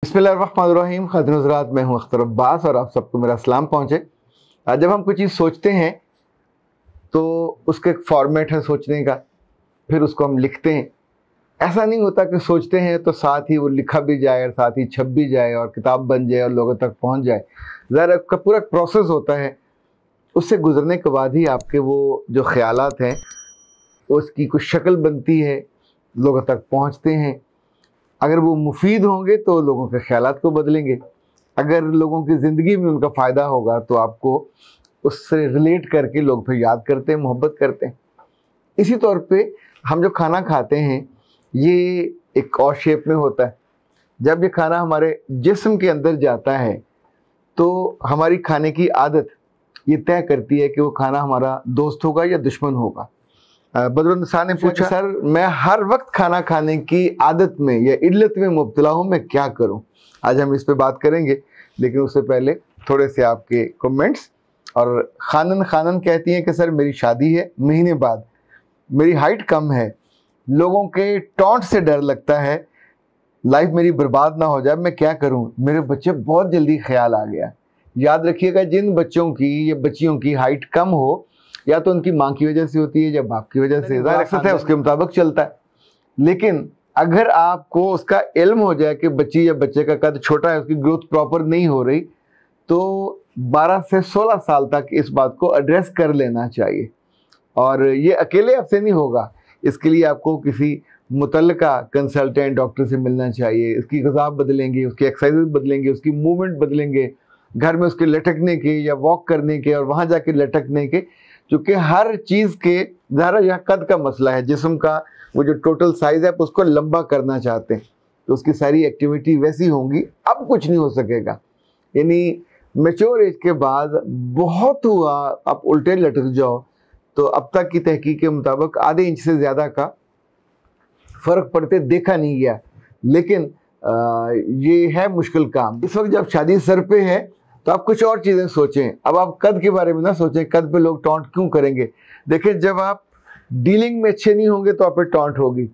बिस्मिल्लाहिर्रहमानिर्रहीम। खातिन हज़रात, मैं हूँ अख्तर अब्बास और आप सबको मेरा सलाम पहुँचे। जब हम कोई चीज़ सोचते हैं तो उसका एक फॉर्मेट है सोचने का, फिर उसको हम लिखते हैं। ऐसा नहीं होता कि सोचते हैं तो साथ ही वो लिखा भी जाए और साथ ही छप भी जाए और किताब बन जाए और लोगों तक पहुँच जाए। ज़रा उसका पूरा प्रोसेस होता है, उससे गुज़रने के बाद ही आपके वो जो ख़यालात हैं उसकी कुछ शक्ल बनती है, लोगों तक पहुँचते हैं। अगर वो मुफीद होंगे तो लोगों के ख़यालात को बदलेंगे, अगर लोगों की ज़िंदगी में उनका फ़ायदा होगा तो आपको उससे रिलेट करके लोग फिर याद करते हैं, मोहब्बत करते हैं। इसी तौर पे हम जो खाना खाते हैं ये एक और शेप में होता है। जब ये खाना हमारे जिस्म के अंदर जाता है तो हमारी खाने की आदत ये तय करती है कि वो खाना हमारा दोस्त होगा या दुश्मन होगा। बदरुन्निसा ने पूछा, सर मैं हर वक्त खाना खाने की आदत में या इल्लत में मुब्तला हूँ, मैं क्या करूँ? आज हम इस पे बात करेंगे, लेकिन उससे पहले थोड़े से आपके कमेंट्स। और खानन कहती हैं कि सर मेरी शादी है महीने बाद, मेरी हाइट कम है, लोगों के टॉन्ट से डर लगता है, लाइफ मेरी बर्बाद ना हो जाए, मैं क्या करूँ? मेरे बच्चे बहुत जल्दी ख्याल आ गया। याद रखिएगा, जिन बच्चों की या बच्चियों की हाइट कम हो या तो उनकी माँ की वजह से होती है या बाप की वजह से, विरासत है उसके मुताबिक चलता है। लेकिन अगर आपको उसका इल्म हो जाए कि बच्ची या बच्चे का कद छोटा है, उसकी ग्रोथ प्रॉपर नहीं हो रही, तो 12 से 16 साल तक इस बात को एड्रेस कर लेना चाहिए। और ये अकेले आपसे नहीं होगा, इसके लिए आपको किसी मुतल्लिका कंसल्टेंट डॉक्टर से मिलना चाहिए। इसकी ग़िज़ा बदलेंगे, उसकी एक्सरसाइज बदलेंगे, उसकी मूवमेंट बदलेंगे, घर में उसके लटकने के या वॉक करने के और वहाँ जाके लटकने के, क्योंकि हर चीज़ के ज़रा यहाँ कद का मसला है, जिस्म का वो जो टोटल साइज़ है आप उसको लंबा करना चाहते हैं तो उसकी सारी एक्टिविटी वैसी होंगी, अब कुछ नहीं हो सकेगा। यानी मैच्योर एज के बाद बहुत हुआ आप उल्टे लटक जाओ तो अब तक की तहकीक के मुताबिक आधे इंच से ज़्यादा का फ़र्क पड़ते देखा नहीं गया। लेकिन ये है मुश्किल काम। इस वक्त जब शादी सर पे है तो आप कुछ और चीज़ें सोचें। अब आप कद के बारे में ना सोचें, कद पे लोग टॉन्ट क्यों करेंगे। देखिए, जब आप डीलिंग में अच्छे नहीं होंगे तो आप पे टॉन्ट होगी,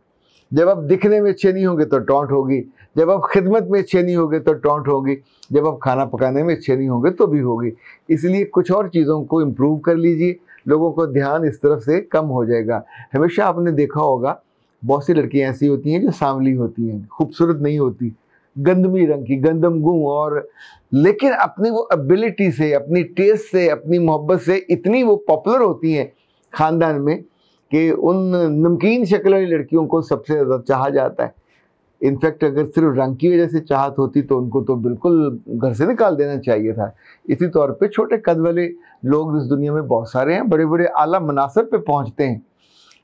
जब आप दिखने में अच्छे नहीं होंगे तो टॉन्ट होगी, जब आप खिदमत में अच्छे नहीं होंगे तो टॉन्ट होगी, जब आप खाना पकाने में अच्छे नहीं होंगे तो भी होगी। इसलिए कुछ और चीज़ों को इम्प्रूव कर लीजिए, लोगों को ध्यान इस तरफ से कम हो जाएगा। हमेशा आपने देखा होगा बहुत सी लड़कियाँ ऐसी होती हैं जो सांवली होती हैं, खूबसूरत नहीं होती, गंदमी रंग की, गंदम गुम, और लेकिन अपनी वो एबिलिटी से, अपनी टेस्ट से, अपनी मोहब्बत से इतनी वो पॉपुलर होती हैं ख़ानदान में कि उन नमकीन शक्ल वाली लड़कियों को सबसे ज़्यादा चाहा जाता है। इनफैक्ट अगर सिर्फ रंग की वजह से चाहत होती तो उनको तो बिल्कुल घर से निकाल देना चाहिए था। इसी तौर पे छोटे कद वाले लोग इस दुनिया में बहुत सारे हैं, बड़े बड़े आला मनासब पे पहुँचते हैं।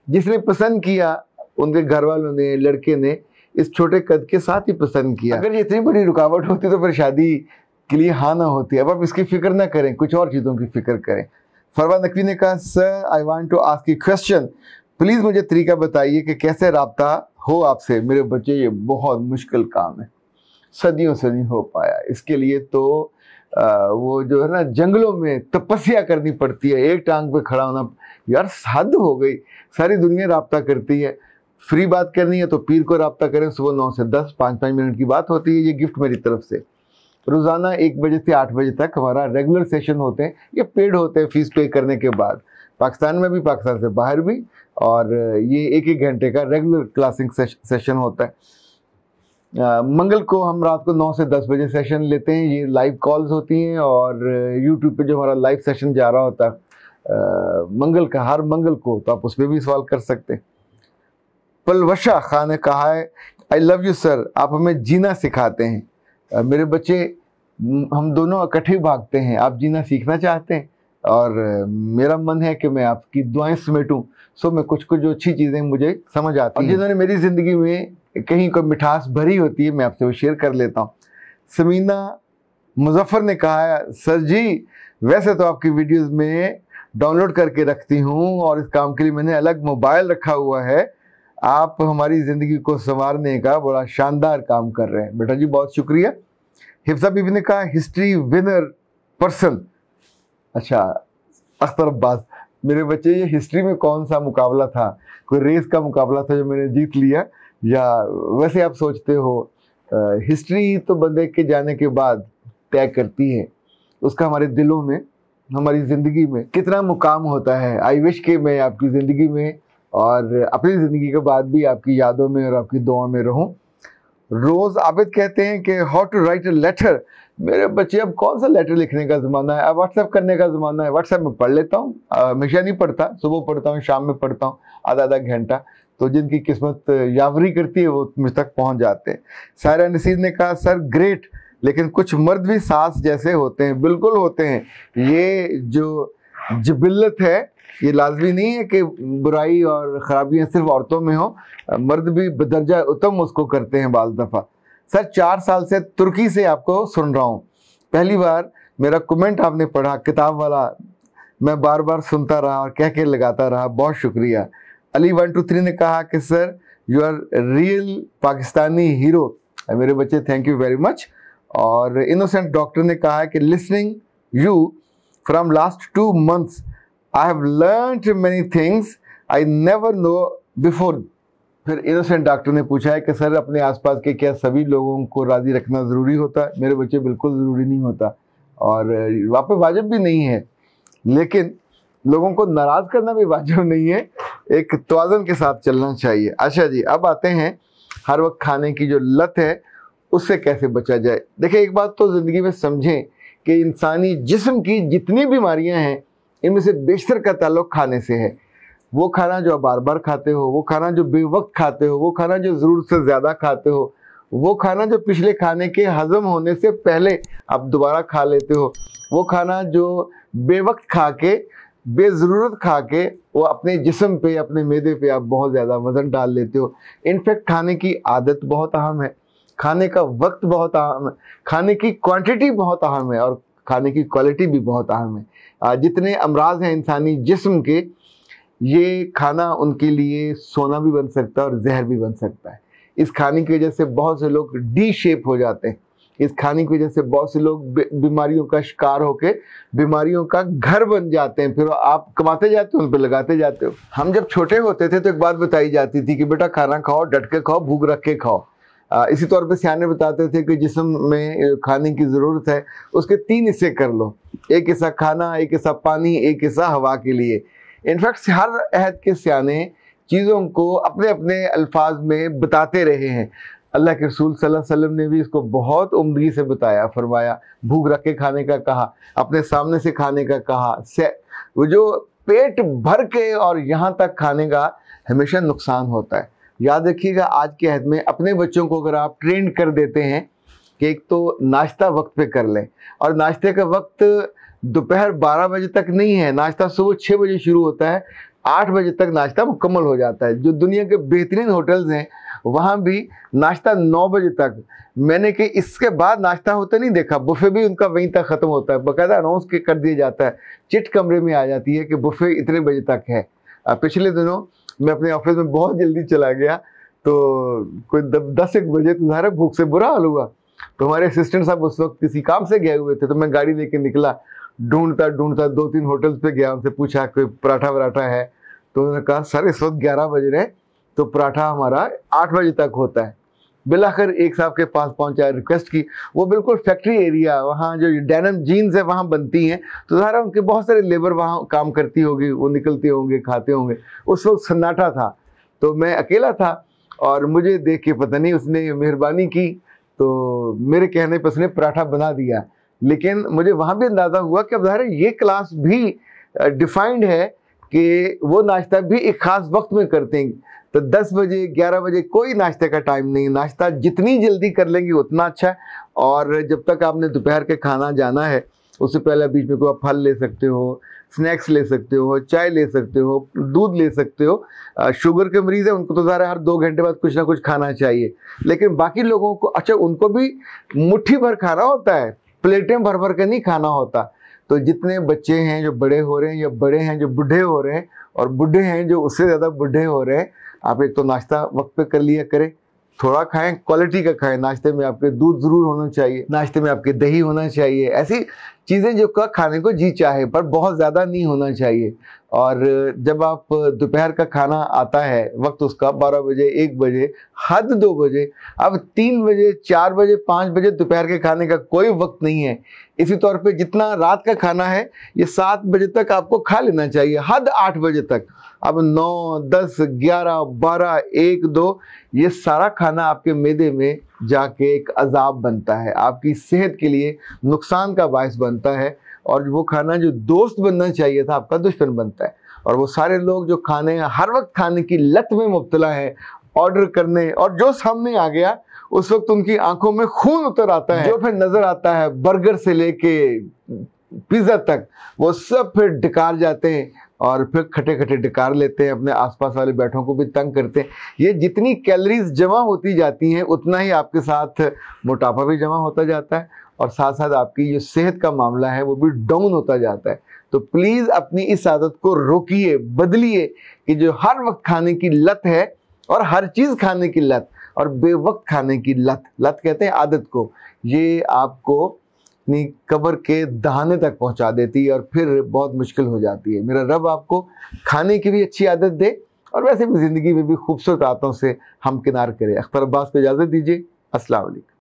जिसने पसंद किया उनके घर वालों ने, लड़के ने इस छोटे कद के साथ ही पसंद किया। अगर ये इतनी बड़ी रुकावट होती तो फिर शादी के लिए हाँ ना होती। अब आप इसकी फिक्र ना करें, कुछ और चीज़ों की फिक्र करें। फरवा नकवी ने कहा, sir I want to ask you question, please मुझे तरीका बताइए कि कैसे रब्ता हो आपसे, मेरे बच्चे, ये बहुत मुश्किल काम है, सदियों से नहीं हो पाया। इसके लिए तो वो जो है ना जंगलों में तपस्या करनी पड़ती है, एक टांग पे खड़ा होना। यार हद हो गई, सारी दुनिया रब्ता करती है। फ्री बात करनी है तो पीर को रब्ता करें, सुबह 9 से 10 5-5 मिनट की बात होती है। ये गिफ्ट मेरी तरफ से। रोज़ाना 1 बजे से 8 बजे तक हमारा रेगुलर सेशन होते हैं, ये पेड होते हैं फीस पे करने के बाद, पाकिस्तान में भी, पाकिस्तान से बाहर भी। और ये 1-1 घंटे का रेगुलर क्लासिंग सेशन होता है। मंगल को हम रात को 9 से 10 बजे सेशन लेते हैं, ये लाइव कॉल्स होती हैं। और यूट्यूब पे जो हमारा लाइव सेशन जा रहा होता है मंगल का, हर मंगल को, तो आप उस पर भी सवाल कर सकते हैं। पलवशा खान ने कहा है, आई लव यू सर, आप हमें जीना सिखाते हैं। मेरे बच्चे, हम दोनों इकट्ठे भागते हैं, आप जीना सीखना चाहते हैं और मेरा मन है कि मैं आपकी दुआएं समेटूं। सो मैं कुछ जो अच्छी चीज़ें मुझे समझ आती हैं, जिन्होंने मेरी ज़िंदगी में कहीं कोई मिठास भरी होती है, मैं आपसे वो शेयर कर लेता हूँ। समीना मुजफ्फर ने कहा है, सर जी वैसे तो आपकी वीडियोज़ में डाउनलोड करके रखती हूँ और इस काम के लिए मैंने अलग मोबाइल रखा हुआ है, आप हमारी ज़िंदगी को संवारने का बड़ा शानदार काम कर रहे हैं। बेटा जी बहुत शुक्रिया। हिफ्जा बीबी ने कहा, हिस्ट्री विनर पर्सन। अच्छा अख्तर अब्बास, मेरे बच्चे ये हिस्ट्री में कौन सा मुकाबला था, कोई रेस का मुकाबला था जो मैंने जीत लिया, या वैसे आप सोचते हो? हिस्ट्री तो बंदे के जाने के बाद तय करती है, उसका हमारे दिलों में, हमारी ज़िंदगी में कितना मुकाम होता है। आई विश कि मैं आपकी ज़िंदगी में और अपनी ज़िंदगी के बाद भी आपकी यादों में और आपकी दुआ में रहूं। रोज़ आबिद कहते हैं कि how to write a letter. मेरे बच्चे, अब कौन सा लेटर लिखने का ज़माना है, अब व्हाट्सएप करने का ज़माना है। व्हाट्सएप में पढ़ लेता हूँ, हमेशा नहीं पढ़ता, सुबह पढ़ता हूँ, शाम में पढ़ता हूँ, आधा आधा घंटा। तो जिनकी किस्मत यावरी करती है वो मुझ तक पहुँच जाते हैं। सायरा नसीर ने कहा सर ग्रेट, लेकिन कुछ मर्द भी सास जैसे होते हैं। बिल्कुल होते हैं, ये जो जिबिल्लत है ये लाजमी नहीं है कि बुराई और ख़राबियाँ सिर्फ औरतों में हो, मर्द भी बदर्जा उत्तम उसको करते हैं बाज़ दफ़ा। सर 4 साल से तुर्की से आपको सुन रहा हूँ, पहली बार मेरा कमेंट आपने पढ़ा किताब वाला, मैं बार बार सुनता रहा और कह के लगाता रहा, बहुत शुक्रिया। अली 123 ने कहा कि sir you are real Pakistani hero. मेरे बच्चे थैंक यू वेरी मच। और इनोसेंट डॉक्टर ने कहा कि listening you from last 2 months I have learned many things I never know before. फिर इनोसेंट डॉक्टर ने पूछा है कि सर अपने आसपास के क्या सभी लोगों को राज़ी रखना ज़रूरी होता है? मेरे बच्चे बिल्कुल ज़रूरी नहीं होता और वहाँ पे वाजिब भी नहीं है, लेकिन लोगों को नाराज़ करना भी वाजिब नहीं है, एक तवाज़ुन के साथ चलना चाहिए। अच्छा जी, अब आते हैं हर वक्त खाने की जो लत है उससे कैसे बचा जाए। देखिए, एक बात तो ज़िंदगी में समझें कि इंसानी जिस्म की जितनी बीमारियां हैं इनमें से बेशतर का ताल्लुक खाने से है। वो खाना जो आप बार बार खाते हो, वो खाना जो बेवक्त खाते हो, वो खाना जो ज़रूरत से ज़्यादा खाते हो, वो खाना जो पिछले खाने के हज़म होने से पहले आप दोबारा खा लेते हो, वो खाना जो बेवक्त खा के बेज़रूरत खा के वो अपने जिस्म पे, अपने मैदे पे आप बहुत ज़्यादा वज़न डाल लेते हो। इनफैक्ट खाने की आदत बहुत अहम है, खाने का वक्त बहुत अहम है, खाने की क्वांटिटी बहुत अहम है और खाने की क्वालिटी भी बहुत अहम है। जितने अमराज हैं इंसानी जिस्म के, ये खाना उनके लिए सोना भी बन सकता है और जहर भी बन सकता है। इस खाने की वजह से बहुत से लोग डी शेप हो जाते हैं, इस खाने की वजह से बहुत से लोग बीमारियों का शिकार होकर बीमारियों का घर बन जाते हैं, फिर आप कमाते जाते हो, उन पर लगाते जाते हो। हम जब छोटे होते थे तो एक बात बताई जाती थी कि बेटा खाना खाओ, डट के खाओ, भूख रख के खाओ। इसी तौर पे सियाने बताते थे कि जिस्म में खाने की ज़रूरत है उसके 3 हिस्से कर लो, एक हिस्सा खाना, एक हिस्सा पानी, एक हिस्सा हवा के लिए। इनफैक्ट हर अहद के सियाने चीज़ों को अपने अपने अल्फाज में बताते रहे हैं। अल्लाह के रसूल सल्लल्लाहु अलैहि वसल्लम ने भी इसको बहुत उम्दगी से बताया, फरमाया भूख रख के खाने का कहा, अपने सामने से खाने का कहा। वो जो पेट भर के और यहाँ तक खाने का हमेशा नुकसान होता है। याद रखिएगा, आज के अहद में अपने बच्चों को अगर आप ट्रेन कर देते हैं कि एक तो नाश्ता वक्त पे कर लें, और नाश्ते का वक्त दोपहर 12 बजे तक नहीं है, नाश्ता सुबह 6 बजे शुरू होता है, 8 बजे तक नाश्ता मुकम्मल हो जाता है। जो दुनिया के बेहतरीन होटल्स हैं वहाँ भी नाश्ता 9 बजे तक, मैंने कि इसके बाद नाश्ता होता नहीं देखा। बुफे भी उनका वहीं तक ख़त्म होता है, बाकायदा अनाउंस कर दिया जाता है, चिट कमरे में आ जाती है कि बुफे इतने बजे तक है। पिछले दिनों मैं अपने ऑफिस में बहुत जल्दी चला गया, तो कोई 10-1 बजे तो ज़ाहिर भूख से बुरा हाल हुआ। तो हमारे असिस्टेंट साहब उस वक्त किसी काम से गए हुए थे, तो मैं गाड़ी लेके निकला, ढूंढता 2-3 होटल्स पे गया, उनसे पूछा कोई पराठा वराठा है, तो उन्होंने कहा सर इस वक्त 11 बज रहे हैं, तो पराठा हमारा 8 बजे तक होता है। बिलाखिर एक साहब के पास पहुंचा, रिक्वेस्ट की, वो बिल्कुल फैक्ट्री एरिया, वहाँ जो डेनिम जीन्स है वहाँ बनती हैं, तो ज़ाहिर उनके बहुत सारे लेबर वहाँ काम करती होगी, वो निकलते होंगे, खाते होंगे। उस वक्त सन्नाटा था, तो मैं अकेला था और मुझे देख के पता नहीं उसने मेहरबानी की, तो मेरे कहने पर उसने पराठा बना दिया। लेकिन मुझे वहाँ भी अंदाज़ा हुआ कि अब ज़ाहिर ये क्लास भी डिफाइंड है कि वो नाश्ता भी एक ख़ास वक्त में करते हैं। तो 10 बजे 11 बजे कोई नाश्ते का टाइम नहीं, नाश्ता जितनी जल्दी कर लेंगे उतना अच्छा है। और जब तक आपने दोपहर के खाना जाना है उससे पहले बीच में कोई आप फल ले सकते हो, स्नैक्स ले सकते हो, चाय ले सकते हो, दूध ले सकते हो। शुगर के मरीज़ हैं उनको तो ज़रा हर 2 घंटे बाद कुछ ना कुछ खाना चाहिए, लेकिन बाकी लोगों को अच्छा उनको भी मुट्ठी भर खाना होता है, प्लेटें भर भर के नहीं खाना होता। तो जितने बच्चे हैं जो बड़े हो रहे हैं या बड़े हैं जो बूढ़े हो रहे हैं और बूढ़े हैं जो उससे ज़्यादा बूढ़े हो रहे हैं, आप एक तो नाश्ता वक्त पे कर लिया करें, थोड़ा खाएं, क्वालिटी का खाएं। नाश्ते में आपके दूध ज़रूर होना चाहिए, नाश्ते में आपके दही होना चाहिए। ऐसी चीज़ें जो का खाने को जी चाहे, पर बहुत ज़्यादा नहीं होना चाहिए। और जब आप दोपहर का खाना आता है वक्त उसका 12 बजे, 1 बजे, हद 2 बजे, अब 3 बजे, 4 बजे, 5 बजे दोपहर के खाने का कोई वक्त नहीं है। इसी तौर पे जितना रात का खाना है ये 7 बजे तक आपको खा लेना चाहिए, हद 8 बजे तक। अब 9, 10, 11, 12, 1, 2 ये सारा खाना आपके मैदे में जाके एक अजाब बनता है, आपकी सेहत के लिए नुकसान का बायस बनता है। और वो खाना जो दोस्त बनना चाहिए था आपका दुश्मन बनता है। और वो सारे लोग जो हर वक्त खाने की लत में मुब्तला है, ऑर्डर करने, और जो सामने आ गया उस वक्त उनकी आंखों में खून उतर आता है, जो फिर नजर आता है बर्गर से लेके पिज्जा तक, वो सब फिर डकार जाते हैं और फिर खटे खटे डकार लेते हैं, अपने आसपास वाले बैठों को भी तंग करते हैं। ये जितनी कैलोरीज जमा होती जाती हैं उतना ही आपके साथ मोटापा भी जमा होता जाता है, और साथ साथ आपकी जो सेहत का मामला है वो भी डाउन होता जाता है। तो प्लीज़ अपनी इस आदत को रोकिए, बदलिए, कि जो हर वक्त खाने की लत है और हर चीज़ खाने की लत और बेवक्त खाने की लत कहते हैं आदत को, ये आपको अपनी कब्र के दहाने तक पहुंचा देती है और फिर बहुत मुश्किल हो जाती है। मेरा रब आपको खाने की भी अच्छी आदत दे और वैसे भी ज़िंदगी में भी खूबसूरत आदतों से हमकिनार करे। अख्तर अब्बास को इजाज़त दीजिए। अस्सलाम वालेकुम।